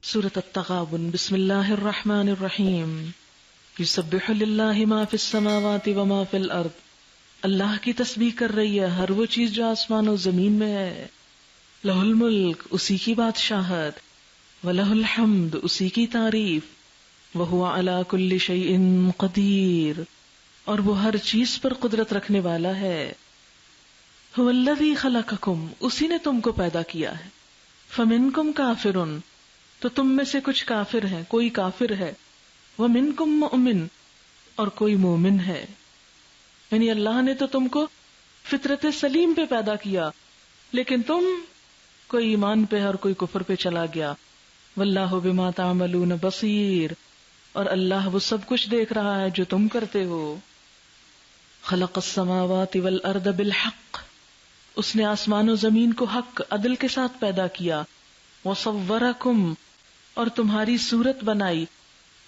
سورۃ التغابن۔ بسم اللہ الرحمن الرحیم۔ یسبح للہ ما فی السماوات وما فی الارض۔ اللہ کی تسبیح کر رہی ہے ہر وہ چیز جو آسمان و زمین میں ہے۔ لہ الملک، اسی کی بادشاہت، ولہ الحمد، اسی کی تعریف، وہو علی کل شیء قدیر، اور وہ ہر چیز پر قدرت رکھنے والا ہے۔ هو الذی خلقکم، اسی نے تم کو پیدا کیا ہے۔ فمنکم کافر، تو تم میں سے کچھ کافر ہیں، کوئی کافر ہے۔ ومنکم مؤمن، اور کوئی مومن ہے۔ یعنی اللہ نے تو تم کو فطرت سلیم پہ پیدا کیا، لیکن تم کوئی ایمان پہ اور کوئی کفر پہ چلا گیا۔ واللہ بما تعملون بصیر، اور اللہ وہ سب کچھ دیکھ رہا ہے جو تم کرتے ہو۔ خلق السماوات والارض بالحق، اس نے آسمان و زمین کو حق عدل کے ساتھ پیدا کیا۔ وصورکم، اور تمہاری صورت بنائی۔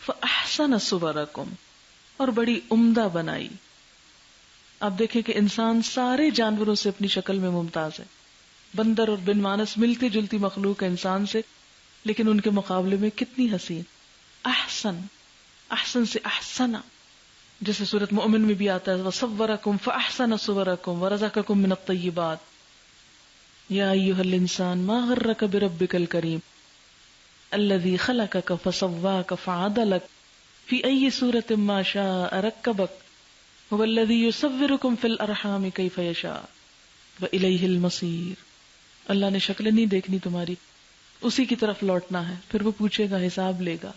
فاحسن صورکم، اور بڑی عمدہ بنائی۔ آپ دیکھیں کہ انسان سارے جانوروں سے اپنی شکل میں ممتاز ہے۔ بندر اور بن مانس ملتی جلتی مخلوق ہے انسان سے، لیکن ان کے مقابلے میں کتنی حسین۔ احسن، احسن سے احسنا، جیسے سورۃ مؤمن میں بھی آتا ہے وصورکم فاحسن صورکم ورزقکم من الطیبات۔ یا ایھا الانسان ما غرک بربک الکریم الذی خلقک فسواک فعدلک فی ای صورۃ ما شاء رکبک هو الذی یصورکم فی الارحام کیف یشاء والیہ المصیر۔ اللہ نے شکل نہیں دیکھنی تمہاری، اسی کی طرف لوٹنا ہے، پھر وہ پوچھے گا، حساب لے گا۔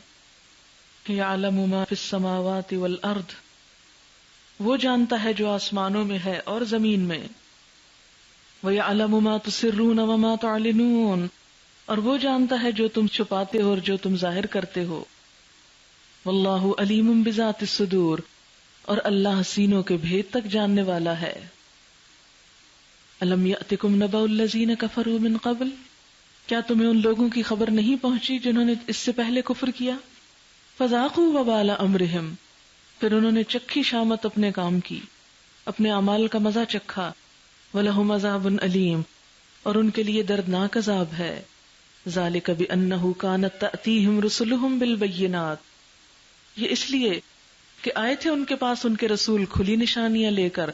یعلم ما فی السماوات والارض، وہ جانتا ہے جو آسمانوں میں ہے اور زمین میں۔ وَيَعْلَمُ مَا تُسِرُّونَ وَمَا تُعْلِنُونَ، اور وہ جانتا ہے جو تم چھپاتے ہو اور جو تم ظاہر کرتے ہو۔ وَاللَّهُ عَلِيمٌ بِذَاتِ الصُّدُورِ، اور اللہ سینوں کے بھید تک جاننے والا ہے۔ أَلَمْ يَأْتِكُمْ نَبَأُ الَّذِينَ كَفَرُوا مِنْ قَبْلُ، کیا تمہیں ان لوگوں کی خبر نہیں پہنچی جنہوں نے اس سے پہلے کفر کیا؟ فَذَاقُوا وَبَالَ أَمْرِهِمْ، پھر انہوں نے چکھی شامت اپنے کام کی، اپنے اعمال کا مزہ چکھا۔ وَلَهُمْ عَذَابٌ أَلِيمٌ، اور ان کے لیے دردناک عذاب ہے۔ ذَلِكَ بِأَنَّهُ كَانَتْ تَأْتِيهِمْ رُسُلُهُمْ بِالْبَيِّنَاتِ، یہ اس لیے کہ آئے تھے ان کے پاس ان کے رسول کھلی نشانیاں لے کر۔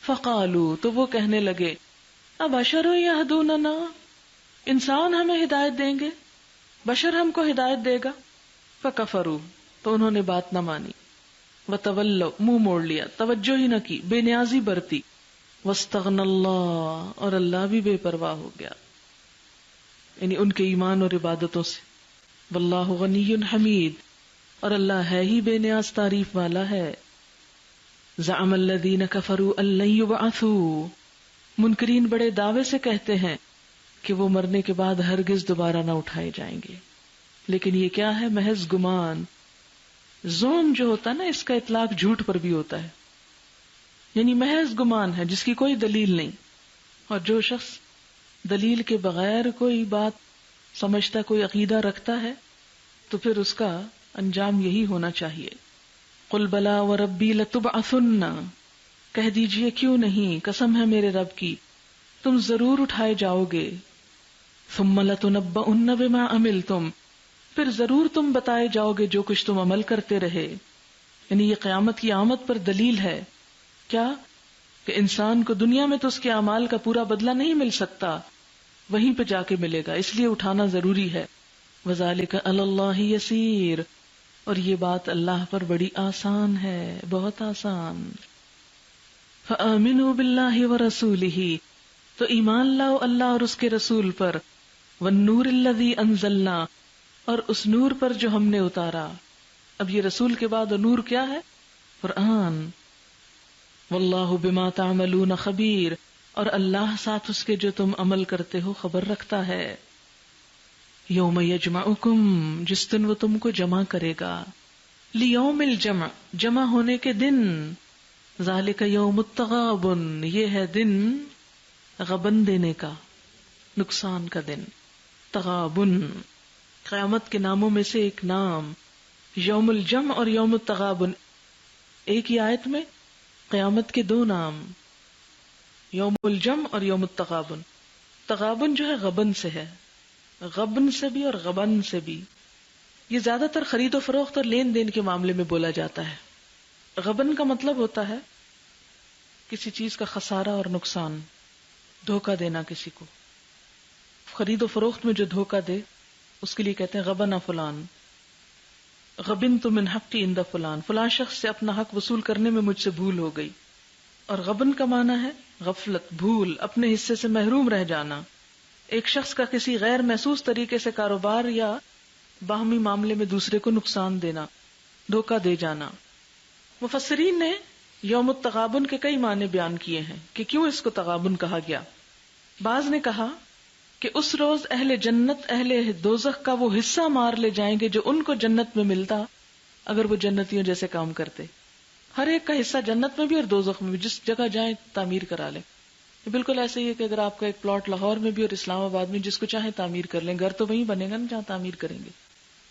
فَقَالُوا، تو وہ کہنے لگے، أَبَشَرٌ يَهْدُونَنَا، انسان ہمیں ہدایت دیں گے، بشر ہم کو ہدایت دے گا۔ فَكَفَرُوا، تو انہوں نے بات نہ مانی۔ وَتَوَلَّوْا، منہ موڑ لیا، توجہ ہی نہ کی، بے نیازی برتی۔ وَاسْتَغْنَى اللَّهُ، اور اللہ بھی بے پرواہ ہو گیا، یعنی ان کے ایمان اور عبادتوں سے۔ وَاللَّهُ غَنِيٌّ حَمِيدٌ، اور اللہ ہے ہی بے نیاز تعریف والا ہے۔ زَعَمَ الَّذِينَ كَفَرُوا أَن لَّن يُبْعَثُوا، منکرین بڑے دعوے سے کہتے ہیں کہ وہ مرنے کے بعد ہرگز دوبارہ نہ اٹھائے جائیں گے، لیکن یہ کیا ہے؟ محض گمان۔ زوم جو ہوتا ہے نا، اس کا اطلاق جھوٹ پر بھی ہوتا ہے، یعنی محض گمان ہے جس کی کوئی دلیل نہیں۔ اور جو شخص دلیل کے بغیر کوئی بات سمجھتا، کوئی عقیدہ رکھتا ہے، تو پھر اس کا انجام یہی ہونا چاہیے۔ قل بلا وربی لتبعثن، کہہ دیجئے کیوں نہیں، قسم ہے میرے رب کی، تم ضرور اٹھائے جاؤ گے۔ ثم لتنبؤن بما عملتم، پھر ضرور تم بتائے جاؤ گے جو کچھ تم عمل کرتے رہے۔ یعنی یہ قیامت کی آمد پر دلیل ہے۔ کیا کہ انسان کو دنیا میں تو اس کے اعمال کا پورا بدلہ نہیں مل سکتا، وہیں پہ جا کے ملے گا، اس لیے اٹھانا ضروری ہے۔ وَذَلِكَ عَلَى اللَّهِ يَسِيرٌ، اور یہ بات اللہ پر بڑی آسان ہے، بہت آسان۔ فَآمِنُوا بِاللَّهِ وَرَسُولِهِ، تو ایمان لاؤ اللہ اور اس کے رسول پر۔ وَالنُّورِ الَّذِي أَنزَلْنَا، اور اس نور پر جو ہم نے اتارا۔ اب یہ رسول کے بعد نور کیا ہے؟ قرآن۔ واللہ بما تعملون خبیر، اور اللہ ساتھ اس کے جو تم عمل کرتے ہو خبر رکھتا ہے۔ یوم یجمعکم، جس دن وہ تم کو جمع کرے گا۔ لیوم الجمع، جمع ہونے کے دن۔ ذالک یوم التغابن، یہ ہے دن غبن دینے کا، نقصان کا دن۔ تغابن قیامت کے ناموں میں سے ایک نام۔ یوم الجمع اور یوم التغابن، ایک ہی آیت میں قیامت کے دو نام، یوم الجمع اور یوم التغابن۔ تغابن جو ہے غبن سے ہے، غبن سے بھی اور غبن سے بھی. یہ زیادہ تر خرید و فروخت اور لین دین کے معاملے میں بولا جاتا ہے. غبن کا مطلب ہوتا ہے کسی چیز کا خسارہ اور نقصان، دھوکہ دینا کسی کو. خرید و فروخت میں جو دھوکہ دے اس کے لیے کہتے ہیں غبن فلان. غبن تو من حقی عند فلان، فلان شخص سے اپنا حق وصول کرنے میں مجھ سے بھول ہو گئی. اور غبن کا معنی ہے غفلت، بھول، اپنے حصے سے محروم رہ جانا. ایک شخص کا کسی غیر محسوس طریقے سے کاروبار یا باہمی معاملے میں دوسرے کو نقصان دینا، دھوکہ دے جانا. مفسرین نے یوم التغابن کے کئی معنی بیان کیے ہیں کہ کیوں اس کو تغابن کہا گیا. بعض نے کہا کہ اس روز اہل جنت اہل دوزخ کا وہ حصہ مار لے جائیں گے جو ان کو جنت میں ملتا اگر وہ جنتیوں جیسے کام کرتے. ہر ایک کا حصہ جنت میں بھی اور دوزخ میں بھی، جس جگہ جائیں تعمیر کرا لیں. یہ بالکل ایسے ہی ہے کہ اگر آپ کا ایک پلاٹ لاہور میں بھی اور اسلام آباد میں، جس کو چاہیں تعمیر کر لیں، گھر تو وہیں بنے گا نا جہاں تعمیر کریں گے.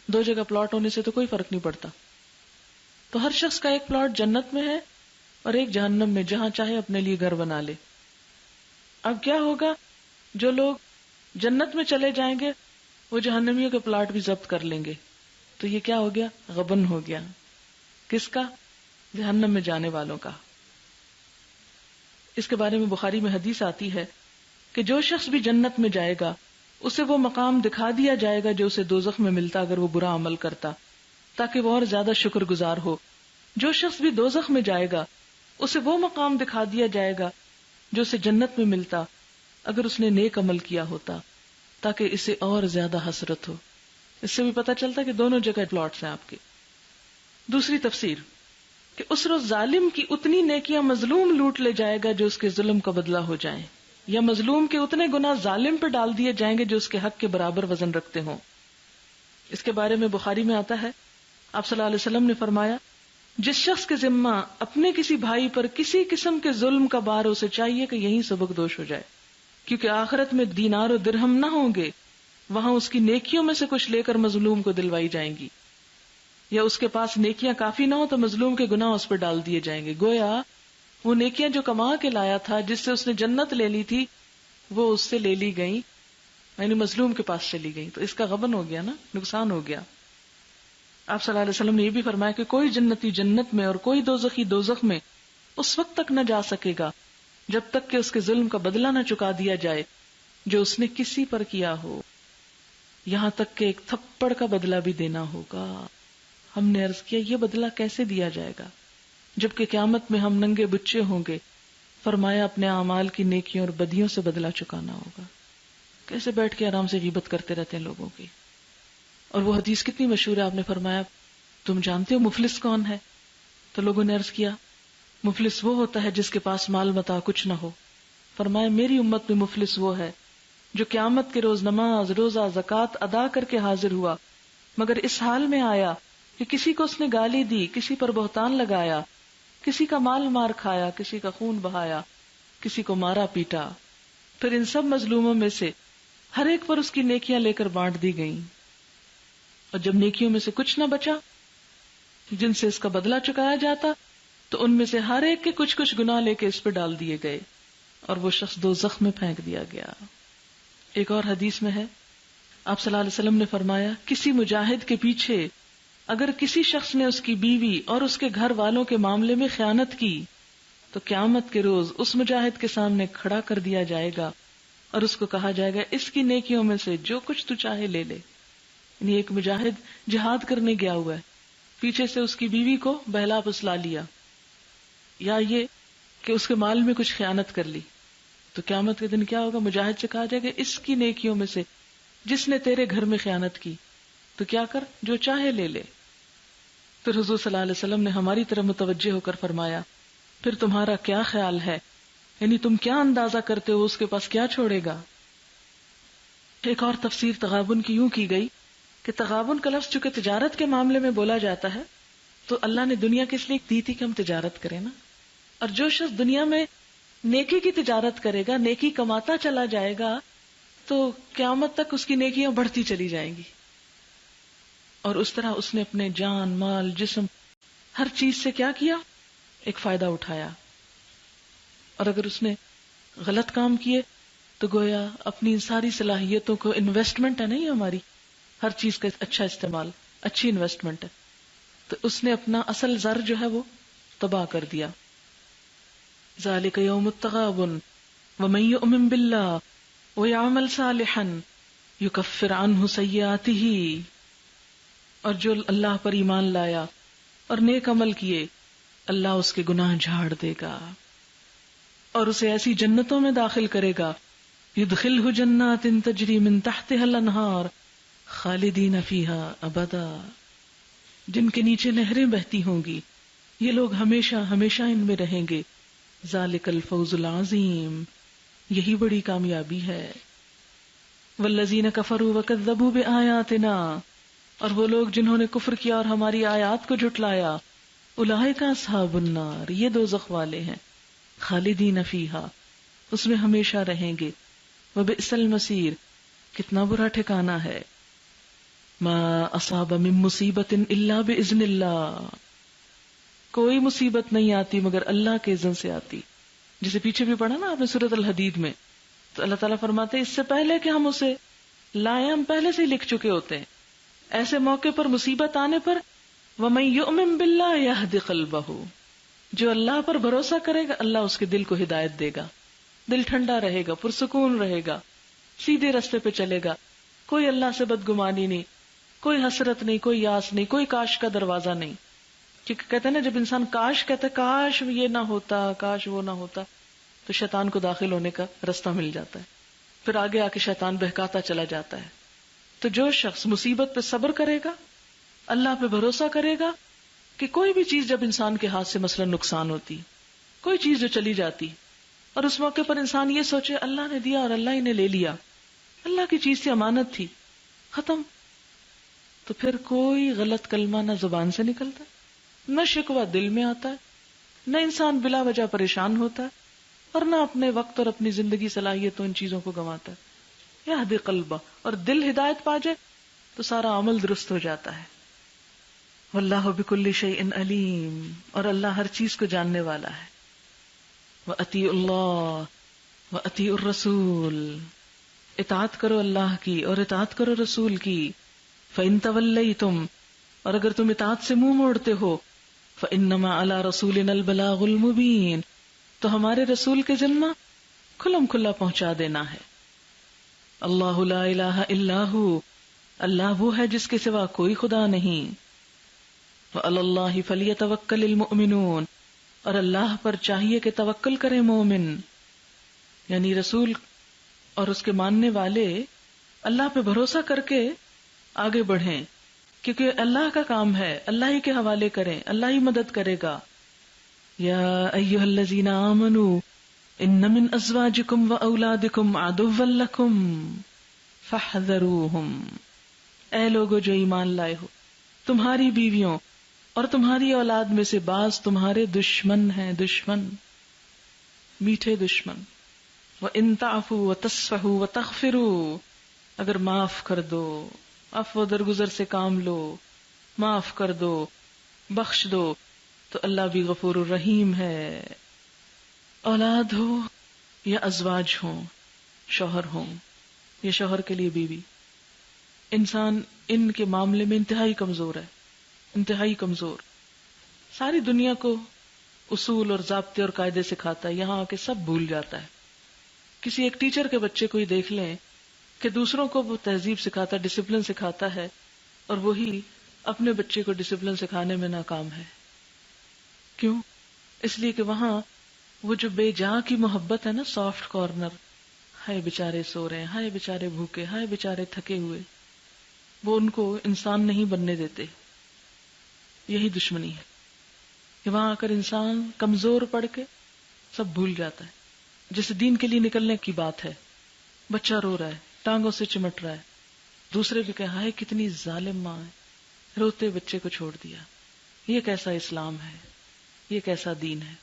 دو جگہ پلاٹ ہونے سے تو کوئی فرق نہیں پڑتا. تو ہر شخص کا ایک پلاٹ جنت میں ہے اور ایک جہنم میں، جہاں چاہے اپنے لیے گھر بنا لے. اب کیا ہوگا؟ جو لوگ جنت میں چلے جائیں گے وہ جہنمیوں کے پلاٹ بھی ضبط کر لیں گے. تو یہ کیا ہو گیا؟ غبن ہو گیا. کس کا؟ جہنم میں جانے والوں کا. اس کے بارے میں بخاری میں حدیث آتی ہے کہ جو شخص بھی جنت میں جائے گا اسے وہ مقام دکھا دیا جائے گا جو اسے دوزخ میں ملتا اگر وہ برا عمل کرتا، تاکہ وہ اور زیادہ شکر گزار ہو. جو شخص بھی دوزخ میں جائے گا اسے وہ مقام دکھا دیا جائے گا جو اسے جنت میں ملتا اگر اس نے نیک عمل کیا ہوتا، تاکہ اسے اور زیادہ حسرت ہو. اس سے بھی پتہ چلتا کہ دونوں جگہ پلاٹس ہیں آپ کے. دوسری تفسیر کہ اس روز ظالم کی اتنی نیکیاں مظلوم لوٹ لے جائے گا جو اس کے ظلم کا بدلہ ہو جائیں، یا مظلوم کے اتنے گناہ ظالم پہ ڈال دیے جائیں گے جو اس کے حق کے برابر وزن رکھتے ہوں. اس کے بارے میں بخاری میں آتا ہے آپ صلی اللہ علیہ وسلم نے فرمایا جس شخص کے ذمہ اپنے کسی بھائی پر کسی قسم کے ظلم کا بار، اسے چاہیے کہ یہیں سبق دوش ہو جائے، کیونکہ آخرت میں دینار و درہم نہ ہوں گے، وہاں اس کی نیکیوں میں سے کچھ لے کر مظلوم کو دلوائی جائیں گی، یا اس کے پاس نیکیاں کافی نہ ہو تو مظلوم کے گناہ اس پر ڈال دیے جائیں گے. گویا وہ نیکیاں جو کما کے لایا تھا، جس سے اس نے جنت لے لی تھی، وہ اس سے لے لی گئی، یعنی مظلوم کے پاس چلی گئی. تو اس کا غبن ہو گیا نا، نقصان ہو گیا. آپ صلی اللہ علیہ وسلم نے یہ بھی فرمایا کہ کوئی جنتی جنت میں اور کوئی دوزخی دوزخ میں اس وقت تک نہ جا سکے گا جب تک کہ اس کے ظلم کا بدلہ نہ چکا دیا جائے جو اس نے کسی پر کیا ہو، یہاں تک کہ ایک تھپڑ کا بدلہ بھی دینا ہوگا. ہم نے عرض کیا یہ بدلہ کیسے دیا جائے گا جبکہ قیامت میں ہم ننگے بچے ہوں گے؟ فرمایا اپنے اعمال کی نیکیوں اور بدیوں سے بدلہ چکانا ہوگا. کیسے بیٹھ کے آرام سے غیبت کرتے رہتے ہیں لوگوں کی. اور وہ حدیث کتنی مشہور ہے، آپ نے فرمایا تم جانتے ہو مفلس کون ہے؟ تو لوگوں نے عرض کیا مفلس وہ ہوتا ہے جس کے پاس مال متاع کچھ نہ ہو. فرمایا میری امت میں مفلس وہ ہے جو قیامت کے روز نماز، روزہ، زکوٰۃ ادا کر کے حاضر ہوا مگر اس حال میں آیا کہ کسی کو اس نے گالی دی، کسی پر بہتان لگایا، کسی کا مال مار کھایا، کسی کا خون بہایا، کسی کو مارا پیٹا. پھر ان سب مظلوموں میں سے ہر ایک پر اس کی نیکیاں لے کر بانٹ دی گئیں، اور جب نیکیوں میں سے کچھ نہ بچا جن سے اس کا بدلہ چکایا جاتا تو ان میں سے ہر ایک کے کچھ کچھ گناہ لے کے اس پہ ڈال دیے گئے اور وہ شخص دوزخ میں پھینک دیا گیا. ایک اور حدیث میں ہے آپ صلی اللہ علیہ وسلم نے فرمایا کسی مجاہد کے پیچھے اگر کسی شخص نے اس کی بیوی اور اس کے گھر والوں کے معاملے میں خیانت کی تو قیامت کے روز اس مجاہد کے سامنے کھڑا کر دیا جائے گا اور اس کو کہا جائے گا اس کی نیکیوں میں سے جو کچھ تو چاہے لے لے. یعنی ایک مجاہد جہاد کرنے گیا ہوا ہے، پیچھے سے اس کی بیوی کو بہلا پسلا لیا یا یہ کہ اس کے مال میں کچھ خیانت کر لی، تو قیامت کے دن کیا ہوگا؟ مجاہد سے کہا جائے گا اس کی نیکیوں میں سے جس نے تیرے گھر میں خیانت کی تو کیا کر، جو چاہے لے لے. پھر حضور صلی اللہ علیہ وسلم نے ہماری طرف متوجہ ہو کر فرمایا پھر تمہارا کیا خیال ہے، یعنی تم کیا اندازہ کرتے ہو اس کے پاس کیا چھوڑے گا. ایک اور تفسیر تغابن کی یوں کی گئی کہ تغابن کا لفظ چونکہ تجارت کے معاملے میں بولا جاتا ہے تو اللہ نے دنیا کس لیے دی تھی کہ ہم تجارت کریں نا. اور جو شخص دنیا میں نیکی کی تجارت کرے گا، نیکی کماتا چلا جائے گا تو قیامت تک اس کی نیکیاں بڑھتی چلی جائیں گی، اور اس طرح اس نے اپنے جان، مال، جسم، ہر چیز سے کیا کیا؟ ایک فائدہ اٹھایا. اور اگر اس نے غلط کام کیے تو گویا اپنی ان ساری صلاحیتوں کو، انویسٹمنٹ ہے نہیں ہماری، ہر چیز کا اچھا استعمال اچھی انویسٹمنٹ ہے، تو اس نے اپنا اصل زر جو ہے وہ تباہ کر دیا. ذالک یوم التغابن ومن یؤمن باللہ ویعمل صالحا یکفر عنہ سیئاتہ، اور جو اللہ پر ایمان لایا اور نیک عمل کیے اللہ اس کے گناہ جھاڑ دے گا اور اسے ایسی جنتوں میں داخل کرے گا، یدخلہ جنات تجری من تحتها الانہار خالدین فیہا ابدا، جن کے نیچے نہریں بہتی ہوں گی، یہ لوگ ہمیشہ ہمیشہ ان میں رہیں گے. ذالک الفوز العظیم، یہی بڑی کامیابی ہے. والذین کفروا وکذبوا بآیاتنا، اور وہ لوگ جنہوں نے کفر کیا اور ہماری آیات کو جھٹلایا، اولئک اصحاب النار، یہ دوزخ والے ہیں. خالدین فیہا، اس میں ہمیشہ رہیں گے. وبئس المصیر، کتنا برا ٹھکانہ ہے. ما اصاب من مصیبت الا باذن اللہ، کوئی مصیبت نہیں آتی مگر اللہ کے اذن سے آتی. جسے پیچھے بھی پڑھا نا آپ نے سورۃ الحدید میں، تو اللہ تعالیٰ فرماتے ہیں اس سے پہلے کہ ہم اسے لائیں ہم پہلے سے ہی لکھ چکے ہوتے ہیں. ایسے موقع پر مصیبت آنے پر وَمَن يُؤْمِن بِاللَّهِ يَهْدِ قَلْبَهُ، جو اللہ پر بھروسہ کرے گا اللہ اس کے دل کو ہدایت دے گا، دل ٹھنڈا رہے گا، پرسکون رہے گا، سیدھے راستے پہ چلے گا. کوئی اللہ سے بدگمانی نہیں، کوئی حسرت نہیں، کوئی یاس نہیں، کوئی کاش کا دروازہ نہیں. کیونکہ کہتے ہیں نا جب انسان کاش کہتا ہے کاش یہ نہ ہوتا، کاش وہ نہ ہوتا، تو شیطان کو داخل ہونے کا رستہ مل جاتا ہے، پھر آگے آ کے شیطان بہکاتا چلا جاتا ہے. تو جو شخص مصیبت پہ صبر کرے گا، اللہ پہ بھروسہ کرے گا، کہ کوئی بھی چیز جب انسان کے ہاتھ سے مثلا نقصان ہوتی، کوئی چیز جو چلی جاتی، اور اس موقع پر انسان یہ سوچے اللہ نے دیا اور اللہ ہی نے لے لیا، اللہ کی چیز سے امانت تھی، ختم، تو پھر کوئی غلط کلمہ نہ زبان سے نکلتا، نہ شکوہ دل میں آتا ہے، نہ انسان بلا وجہ پریشان ہوتا ہے، اور نہ اپنے وقت اور اپنی زندگی صلاحیتوں ان چیزوں کو گنواتا ہے. یہدی قلبہ، اور دل ہدایت پا جائے تو سارا عمل درست ہو جاتا ہے. واللہ بکل شیء علیم، اور اللہ ہر چیز کو جاننے والا ہے. وَأَطِیعُوا اللَّهَ وَأَطِیعُوا الرَّسُولَ، اطاعت کرو اللہ کی اور اطاعت کرو رسول کی. فَإِن تَوَلَّيْتُمْ، اور اگر تم اطاعت سے منہ موڑتے ہو، فَإِنَّمَا عَلَى رَسُولِنَا الْبَلَاغُ الْمُبِينُ، تو ہمارے رسول کے ذمہ کھلم کھلا پہنچا دینا ہے. اللہ لا الہ الا ہو، اللہ وہ ہے جس کے سوا کوئی خدا نہیں. وعلی اللہ فلیتوکل المؤمنون، اور اللہ پر چاہیے کہ توکل کرے مومن، یعنی رسول اور اس کے ماننے والے اللہ پہ بھروسہ کر کے آگے بڑھیں، کیونکہ اللہ کا کام ہے، اللہ ہی کے حوالے کریں، اللہ ہی مدد کرے گا. یا ایھا الذین آمنوا ان من ازواجکم واولادکم عدوا لکم فاحذروہم، اے لوگو جو ایمان لائے ہو، تمہاری بیویوں اور تمہاری اولاد میں سے بعض تمہارے دشمن ہیں، دشمن، میٹھے دشمن. وَإِن تَعْفُوا وَتَصْفَحُوا وَتَغْفِرُوا، اگر معاف کر دو، عفو درگزر سے کام لو، معاف کر دو، بخش دو، تو اللہ بھی غفور الرحیم ہے. اولاد ہو یا ازواج ہوں، شوہر ہوں یا شوہر کے لیے بیوی، انسان ان کے معاملے میں انتہائی کمزور ہے، انتہائی کمزور. ساری دنیا کو اصول اور ضابطے اور قاعدے سکھاتا ہے، یہاں آ کے سب بھول جاتا ہے. کسی ایک ٹیچر کے بچے کو ہی دیکھ لیں کہ دوسروں کو وہ تہذیب سکھاتا ہے، ڈسپلن سکھاتا ہے، اور وہی اپنے بچے کو ڈسپلن سکھانے میں ناکام ہے. کیوں؟ اس لیے کہ وہاں وہ جو بے جا کی محبت ہے نا، سافٹ کارنر، ہائے بیچارے سو رہے ہیں، ہائے بیچارے بھوکے، ہائے بیچارے تھکے ہوئے، وہ ان کو انسان نہیں بننے دیتے. یہی دشمنی ہے کہ وہاں آ کر انسان کمزور پڑ کے سب بھول جاتا ہے. جیسے دین کے لیے نکلنے کی بات ہے، بچہ رو رہا ہے، ٹانگوں سے چمٹ رہا ہے، دوسرے بھی کہ ہائے کتنی ظالم ماں ہے، روتے بچے کو چھوڑ دیا. یہ کیسا اسلام ہے، یہ کیسا دین ہے.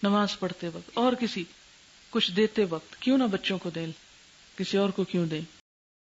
نماز پڑھتے وقت اور کسی کچھ دیتے وقت کیوں نہ بچوں کو دیں، کسی اور کو کیوں دیں.